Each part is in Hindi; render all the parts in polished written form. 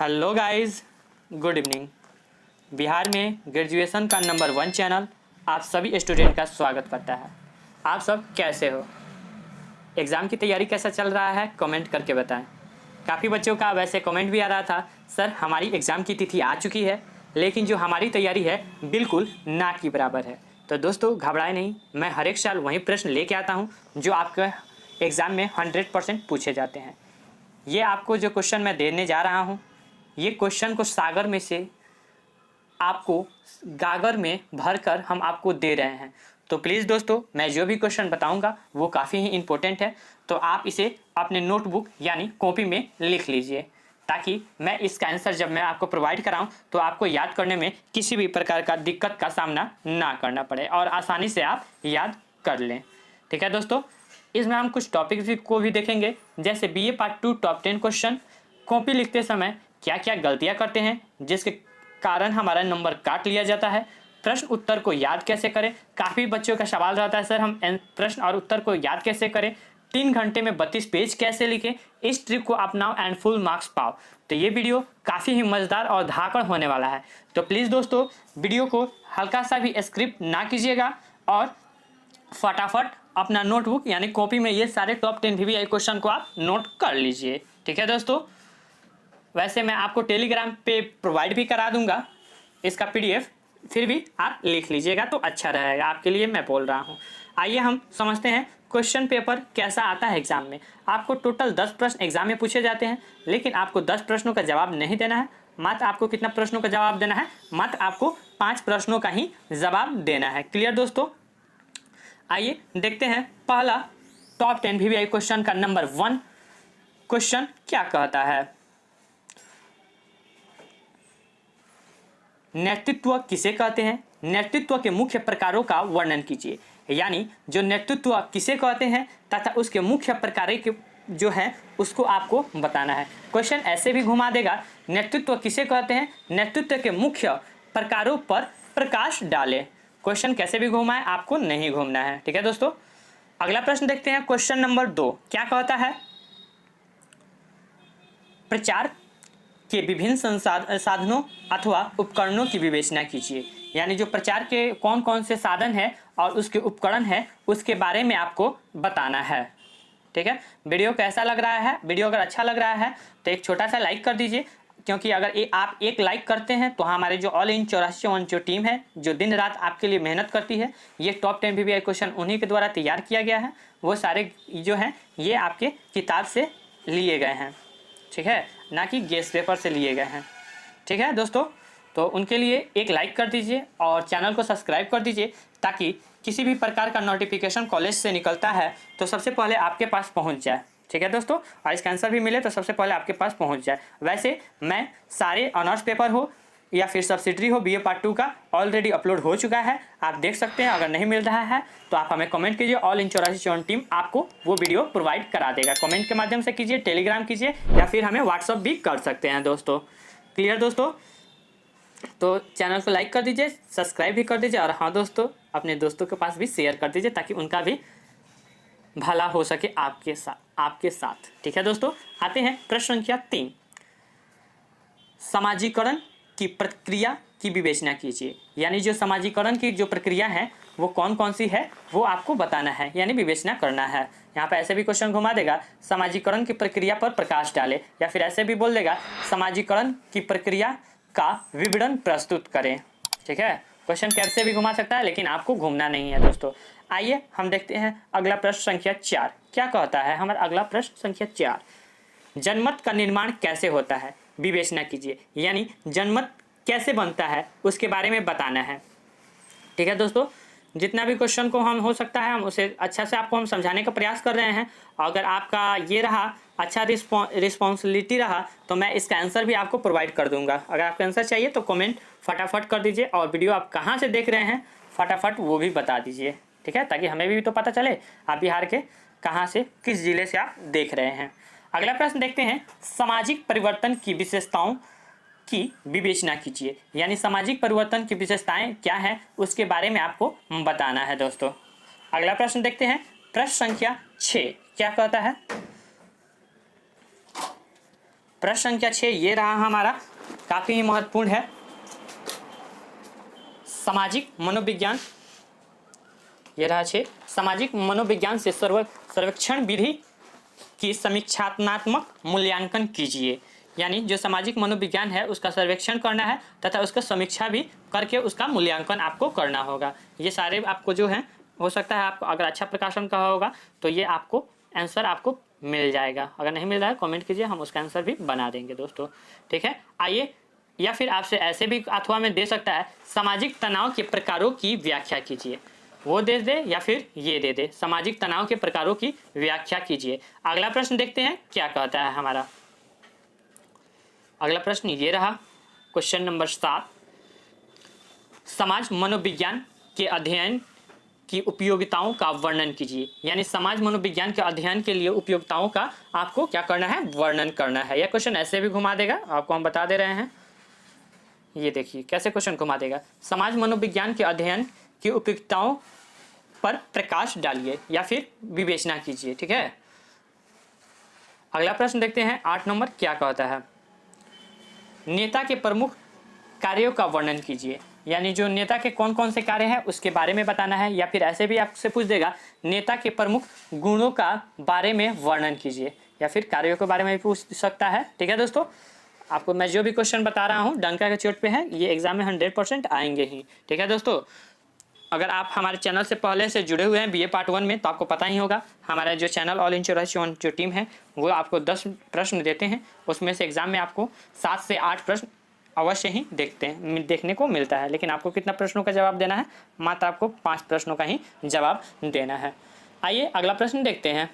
Hello guys, good evening. Bihar में ग्रेजुएशन का नंबर 1 चैनल आप सभी स्टूडेंट का स्वागत करता है। आप सब कैसे हो? एग्ज़ाम की तैयारी कैसा चल रहा है कमेंट करके बताएं। काफ़ी बच्चों का वैसे कमेंट भी आ रहा था, सर हमारी एग्ज़ाम की तिथि आ चुकी है लेकिन जो हमारी तैयारी है बिल्कुल ना के बराबर है। तो दोस्तों घबराए नहीं, मैं हर एक साल वही प्रश्न लेके आता हूँ जो आपके एग्ज़ाम में 100% पूछे जाते हैं। ये आपको जो क्वेश्चन मैं देने जा रहा हूँ, ये क्वेश्चन को सागर में से आपको गागर में भरकर हम आपको दे रहे हैं। तो प्लीज़ दोस्तों, मैं जो भी क्वेश्चन बताऊंगा वो काफ़ी ही इम्पोर्टेंट है, तो आप इसे अपने नोटबुक यानी कॉपी में लिख लीजिए ताकि मैं इसका आंसर जब मैं आपको प्रोवाइड कराऊं तो आपको याद करने में किसी भी प्रकार का दिक्कत का सामना ना करना पड़े और आसानी से आप याद कर लें। ठीक है दोस्तों, इसमें हम कुछ टॉपिक्स को भी देखेंगे, जैसे BA part 2 top 10 question. Copy लिखते समय क्या क्या गलतियां करते हैं जिसके कारण हमारा नंबर काट लिया जाता है। प्रश्न उत्तर को याद कैसे करें, काफ़ी बच्चों का सवाल रहता है सर हम प्रश्न और उत्तर को याद कैसे करें। 3 घंटे में 32 पेज कैसे लिखें, इस ट्रिक को अपनाओ एंड फुल मार्क्स पाओ। तो ये वीडियो काफ़ी ही मज़ेदार और धाकड़ होने वाला है। तो प्लीज़ दोस्तों वीडियो को हल्का सा भी स्क्रिप्ट ना कीजिएगा और फटाफट अपना नोटबुक यानी कॉपी में ये सारे टॉप 10 VVI क्वेश्चन को आप नोट कर लीजिए। ठीक है दोस्तों, वैसे मैं आपको टेलीग्राम पे प्रोवाइड भी करा दूंगा इसका PDF, फिर भी आप लिख लीजिएगा तो अच्छा रहेगा आपके लिए, मैं बोल रहा हूँ। आइए हम समझते हैं क्वेश्चन पेपर कैसा आता है एग्जाम में। आपको टोटल 10 प्रश्न एग्जाम में पूछे जाते हैं, लेकिन आपको 10 प्रश्नों का जवाब नहीं देना है। मात्र आपको कितना प्रश्नों का जवाब देना है? मात्र आपको 5 प्रश्नों का ही जवाब देना है। क्लियर दोस्तों? आइए देखते हैं पहला टॉप 10 VVI क्वेश्चन का नंबर 1 क्वेश्चन क्या कहता है। नेतृत्व किसे कहते हैं? नेतृत्व के मुख्य प्रकारों का वर्णन कीजिए। यानी जो नेतृत्व किसे कहते हैं तथा उसके मुख्य प्रकार के जो है उसको आपको बताना है। क्वेश्चन ऐसे भी घुमा देगा, नेतृत्व किसे कहते हैं, नेतृत्व के मुख्य प्रकारों पर प्रकाश डालें। क्वेश्चन कैसे भी घुमाए आपको नहीं घूमना है। ठीक है दोस्तों, अगला प्रश्न देखते हैं। क्वेश्चन नंबर 2 क्या कहता है? प्रचार के विभिन्न साधनों अथवा उपकरणों की विवेचना कीजिए। यानी जो प्रचार के कौन कौन से साधन है और उसके उपकरण है उसके बारे में आपको बताना है। ठीक है, वीडियो कैसा लग रहा है? वीडियो अगर अच्छा लग रहा है तो एक छोटा सा लाइक कर दीजिए, क्योंकि अगर आप एक लाइक करते हैं तो हमारे जो ऑल इन 84 जो टीम है जो दिन रात आपके लिए मेहनत करती है, ये टॉप 10 VVI क्वेश्चन उन्हीं के द्वारा तैयार किया गया है। वो सारे जो हैं ये आपके किताब से लिए गए हैं, ठीक है, ना कि गेस्ट पेपर से लिए गए हैं। ठीक है दोस्तों, तो उनके लिए एक लाइक कर दीजिए और चैनल को सब्सक्राइब कर दीजिए ताकि किसी भी प्रकार का नोटिफिकेशन कॉलेज से निकलता है तो सबसे पहले आपके पास पहुंच जाए। ठीक है दोस्तों, और इसका आंसर भी मिले तो सबसे पहले आपके पास पहुंच जाए। वैसे मैं सारे ऑनर्स पेपर हो या फिर सब्सिडरी हो, बीए पार्ट 2 का ऑलरेडी अपलोड हो चुका है, आप देख सकते हैं। अगर नहीं मिल रहा है तो आप हमें कमेंट कीजिए, ऑल इन 84 टीम आपको वो वीडियो प्रोवाइड करा देगा। कमेंट के माध्यम से कीजिए, टेलीग्राम कीजिए या फिर हमें व्हाट्सअप भी कर सकते हैं दोस्तों। क्लियर दोस्तों? तो चैनल को लाइक कर दीजिए, सब्सक्राइब भी कर दीजिए और हाँ दोस्तों, अपने दोस्तों के पास भी शेयर कर दीजिए ताकि उनका भी भला हो सके आपके साथ। ठीक है दोस्तों, आते हैं प्रश्न संख्या 3। समाजीकरण की प्रक्रिया की विवेचना कीजिए। यानी जो समाजीकरण की जो प्रक्रिया है वो कौन कौन सी है वो आपको बताना है, यानी विवेचना करना है। यहाँ पे ऐसे भी क्वेश्चन घुमा देगा, समाजीकरण की प्रक्रिया पर प्रकाश डालें, या फिर ऐसे भी बोल देगा समाजीकरण की प्रक्रिया का विवरण प्रस्तुत करें। ठीक है, क्वेश्चन कैसे भी घुमा सकता है लेकिन आपको घूमना नहीं है दोस्तों। आइए हम देखते हैं अगला प्रश्न संख्या 4 क्या कहता है। हमारा अगला प्रश्न संख्या 4, जनमत का निर्माण कैसे होता है, विवेचना कीजिए। यानी जनमत कैसे बनता है उसके बारे में बताना है। ठीक है दोस्तों, जितना भी क्वेश्चन को हम हो सकता है हम उसे अच्छा से आपको हम समझाने का प्रयास कर रहे हैं। अगर आपका ये रहा अच्छा रिस्पॉन्सिबिलिटी रहा तो मैं इसका आंसर भी आपको प्रोवाइड कर दूंगा। अगर आपका आंसर चाहिए तो कमेंट फटाफट कर दीजिए और वीडियो आप कहाँ से देख रहे हैं फटाफट वो भी बता दीजिए। ठीक है, ताकि हमें भी तो पता चले आप बिहार के कहाँ से, किस जिले से आप देख रहे हैं। अगला प्रश्न देखते हैं, सामाजिक परिवर्तन की विशेषताओं की विवेचना कीजिए। यानी सामाजिक परिवर्तन की विशेषताएं क्या है उसके बारे में आपको बताना है दोस्तों। अगला प्रश्न देखते हैं, प्रश्न संख्या 6 क्या कहता है। प्रश्न संख्या 6 ये रहा हमारा, काफ़ी महत्वपूर्ण है। सामाजिक मनोविज्ञान, ये रहा 6, सामाजिक मनोविज्ञान से सर्वेक्षण विधि की समीक्षात्मक मूल्यांकन कीजिए। यानी जो सामाजिक मनोविज्ञान है उसका सर्वेक्षण करना है तथा उसका समीक्षा भी करके उसका मूल्यांकन आपको करना होगा। ये सारे आपको जो है, हो सकता है आपको अगर अच्छा प्रकाशन का होगा तो ये आपको आंसर आपको मिल जाएगा। अगर नहीं मिल रहा है कमेंट कीजिए, हम उसका आंसर भी बना देंगे दोस्तों। ठीक है, आइए, या फिर आपसे ऐसे भी अथवा में दे सकता है, सामाजिक तनाव के प्रकारों की व्याख्या कीजिए। वो दे दे या फिर ये दे दे, सामाजिक तनाव के प्रकारों की व्याख्या कीजिए। अगला प्रश्न देखते हैं क्या कहता है हमारा। अगला प्रश्न ये रहा, क्वेश्चन नंबर 7, समाज मनोविज्ञान के अध्ययन की उपयोगिताओं का वर्णन कीजिए। यानी समाज मनोविज्ञान के अध्ययन के लिए उपयोगिताओं का आपको क्या करना है, वर्णन करना है। यह क्वेश्चन ऐसे भी घुमा देगा, आपको हम बता दे रहे हैं। ये देखिए कैसे क्वेश्चन घुमा देगा, समाज मनोविज्ञान के अध्ययन की उपयोगिताओं पर प्रकाश डालिए या फिर विवेचना कीजिए। ठीक है, अगला प्रश्न देखते हैं 8 नंबर क्या कहता है, नेता के प्रमुख कार्यों का वर्णन कीजिए। यानी जो नेता के कौन कौन से कार्य हैं उसके बारे में बताना है, या फिर ऐसे भी आपसे पूछ देगा नेता के प्रमुख गुणों का बारे में वर्णन कीजिए, या फिर कार्यों के बारे में भी पूछ सकता है। ठीक है दोस्तों, आपको मैं जो भी क्वेश्चन बता रहा हूँ डंका के चोट पे है, ये एग्जाम में 100% आएंगे ही। ठीक है दोस्तों, अगर आप हमारे चैनल से पहले से जुड़े हुए हैं BA पार्ट 1 में तो आपको पता ही होगा, हमारा जो चैनल ऑल इंश्योरेंस जो टीम है वो आपको 10 प्रश्न देते हैं, उसमें से एग्जाम में आपको 7 से 8 प्रश्न अवश्य ही देखने को मिलता है। लेकिन आपको कितना प्रश्नों का जवाब देना है, मात्र आपको 5 प्रश्नों का ही जवाब देना है। आइए अगला प्रश्न देखते हैं।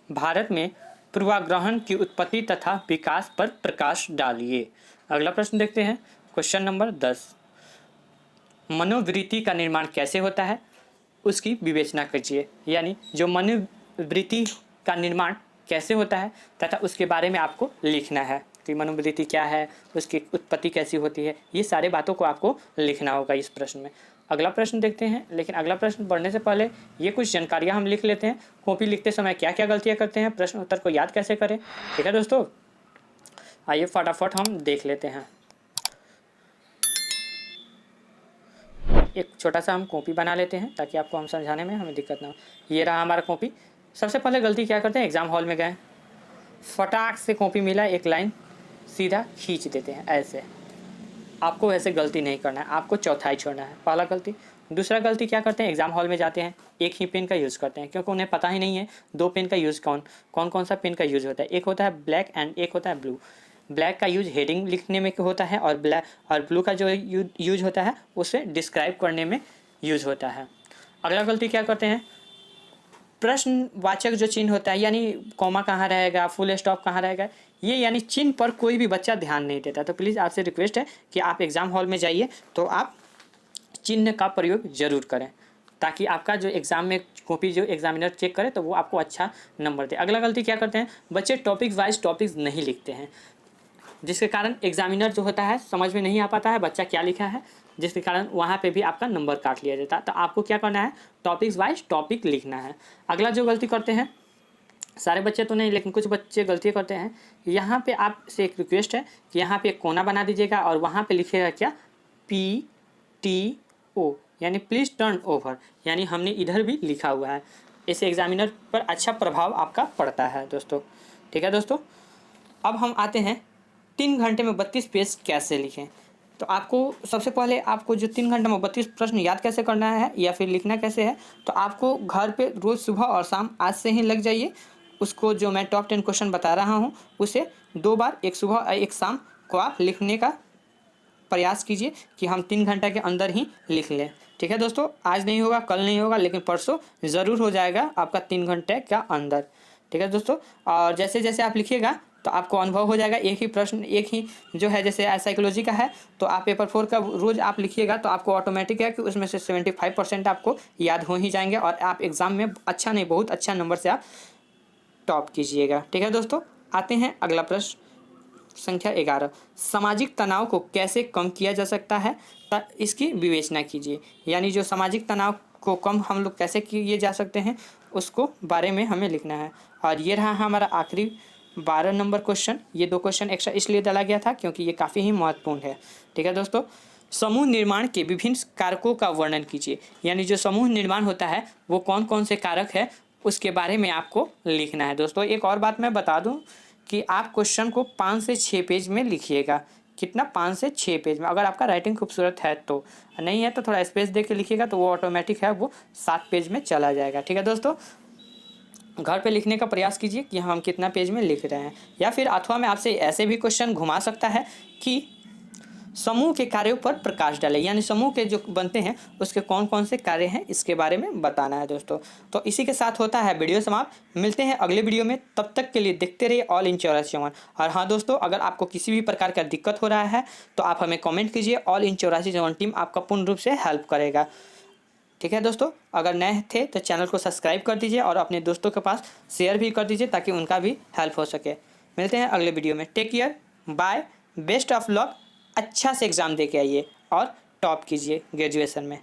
भारत में पूर्वाग्रहण की उत्पत्ति तथा विकास पर प्रकाश डालिए। अगला प्रश्न देखते हैं, क्वेश्चन नंबर 10, मनोवृत्ति का निर्माण कैसे होता है उसकी विवेचना कीजिए। यानी जो मनोवृत्ति का निर्माण कैसे होता है तथा उसके बारे में आपको लिखना है कि मनोवृत्ति क्या है, उसकी उत्पत्ति कैसी होती है, ये सारे बातों को आपको लिखना होगा इस प्रश्न में। अगला प्रश्न देखते हैं, लेकिन अगला प्रश्न पढ़ने से पहले ये कुछ जानकारियाँ हम लिख लेते हैं। कॉपी लिखते समय क्या क्या गलतियाँ करते हैं, प्रश्न उत्तर को याद कैसे करें। ठीक है दोस्तों, आइए फटाफट हम देख लेते हैं। एक छोटा सा हम कॉपी बना लेते हैं ताकि आपको हम समझाने में हमें दिक्कत ना हो। ये रहा हमारा कॉपी। सबसे पहले गलती क्या करते हैं, एग्ज़ाम हॉल में गए, फटाक से कॉपी मिला, एक लाइन सीधा खींच देते हैं ऐसे। आपको वैसे गलती नहीं करना है, आपको चौथाई छोड़ना है, पहला गलती। दूसरा गलती क्या करते हैं, एग्जाम हॉल में जाते हैं एक ही पेन का यूज़ करते हैं, क्योंकि उन्हें पता ही नहीं है 2 पेन का यूज़ कौन सा पेन का यूज़ होता है। एक होता है ब्लैक एंड एक होता है ब्लू। ब्लैक का यूज हेडिंग लिखने में होता है और ब्लू का जो यूज होता है उसे डिस्क्राइब करने में यूज होता है। अगला गलती क्या करते हैं, प्रश्नवाचक जो चिन्ह होता है, यानी कॉमा कहाँ रहेगा, फुल स्टॉप कहाँ रहेगा, ये यानी चिन्ह पर कोई भी बच्चा ध्यान नहीं देता। तो प्लीज़ आपसे रिक्वेस्ट है कि आप एग्ज़ाम हॉल में जाइए तो आप चिन्ह का प्रयोग ज़रूर करें, ताकि आपका जो एग्ज़ाम में कॉपी जो एग्जामिनर चेक करे तो वो आपको अच्छा नंबर दे। अगला गलती क्या करते हैं, बच्चे टॉपिक वाइज टॉपिक्स नहीं लिखते हैं, जिसके कारण एग्जामिनर जो होता है समझ में नहीं आ पाता है बच्चा क्या लिखा है, जिसके कारण वहाँ पे भी आपका नंबर काट लिया जाता है। तो आपको क्या करना है, टॉपिक्स वाइज टॉपिक लिखना है। अगला जो गलती करते हैं, सारे बच्चे तो नहीं लेकिन कुछ बच्चे गलती करते हैं, यहाँ पे आपसे एक रिक्वेस्ट है कि यहाँ पे एक कोना बना दीजिएगा और वहाँ पे लिखिएगा क्या, PTO, यानी प्लीज़ टर्न ओवर, यानी हमने इधर भी लिखा हुआ है। इससे एग्जामिनर पर अच्छा प्रभाव आपका पड़ता है दोस्तों। ठीक है दोस्तों, अब हम आते हैं 3 घंटे में 32 पेज कैसे लिखें। तो आपको सबसे पहले आपको जो 3 घंटे में 32 प्रश्न याद कैसे करना है या फिर लिखना कैसे है, तो आपको घर पे रोज़ सुबह और शाम आज से ही लग जाइए। उसको जो मैं टॉप 10 क्वेश्चन बता रहा हूँ उसे 2 बार, एक सुबह और एक शाम को आप लिखने का प्रयास कीजिए कि हम 3 घंटे के अंदर ही लिख लें। ठीक है दोस्तों, आज नहीं होगा, कल नहीं होगा, लेकिन परसों ज़रूर हो जाएगा आपका 3 घंटे का अंदर। ठीक है दोस्तों, और जैसे जैसे आप लिखिएगा तो आपको अनुभव हो जाएगा। एक ही प्रश्न, एक ही जो है, जैसे साइकोलॉजी का है तो आप पेपर 4 का रोज़ आप लिखिएगा तो आपको ऑटोमेटिक है कि उसमें से 75% आपको याद हो ही जाएंगे और आप एग्ज़ाम में अच्छा नहीं बहुत अच्छा नंबर से आप टॉप कीजिएगा। ठीक है दोस्तों, आते हैं अगला प्रश्न संख्या 11, सामाजिक तनाव को कैसे कम किया जा सकता है, इसकी विवेचना कीजिए। यानी जो सामाजिक तनाव को कम हम लोग कैसे किए जा सकते हैं उसको बारे में हमें लिखना है। और ये रहा हमारा आखिरी 12 नंबर क्वेश्चन। ये 2 क्वेश्चन एक्स्ट्रा इसलिए डाला गया था क्योंकि ये काफ़ी ही महत्वपूर्ण है। ठीक है दोस्तों, समूह निर्माण के विभिन्न कारकों का वर्णन कीजिए। यानी जो समूह निर्माण होता है वो कौन कौन से कारक है उसके बारे में आपको लिखना है। दोस्तों एक और बात मैं बता दूं कि आप क्वेश्चन को 5 से 6 पेज में लिखिएगा। कितना? 5 से 6 पेज में, अगर आपका राइटिंग खूबसूरत है तो। नहीं है तो थोड़ा स्पेस दे के लिखिएगा तो वो ऑटोमेटिक है वो 7 पेज में चला जाएगा। ठीक है दोस्तों, घर पे लिखने का प्रयास कीजिए कि हम कितना पेज में लिख रहे हैं। या फिर अथवा में आपसे ऐसे भी क्वेश्चन घुमा सकता है कि समूह के कार्यों पर प्रकाश डालें, यानी समूह के जो बनते हैं उसके कौन कौन से कार्य हैं इसके बारे में बताना है दोस्तों। तो इसी के साथ होता है वीडियो समाप्त। मिलते हैं अगले वीडियो में, तब तक के लिए देखते रहिए ऑल इन 84 और हाँ दोस्तों, अगर आपको किसी भी प्रकार का दिक्कत हो रहा है तो आप हमें कॉमेंट कीजिए। ऑल इन 84 टीम आपका पूर्ण रूप से हेल्प करेगा। ठीक है दोस्तों, अगर नए थे तो चैनल को सब्सक्राइब कर दीजिए और अपने दोस्तों के पास शेयर भी कर दीजिए ताकि उनका भी हेल्प हो सके। मिलते हैं अगले वीडियो में। Take care, bye, best of luck. अच्छा से एग्ज़ाम दे के आइए और टॉप कीजिए ग्रेजुएशन में।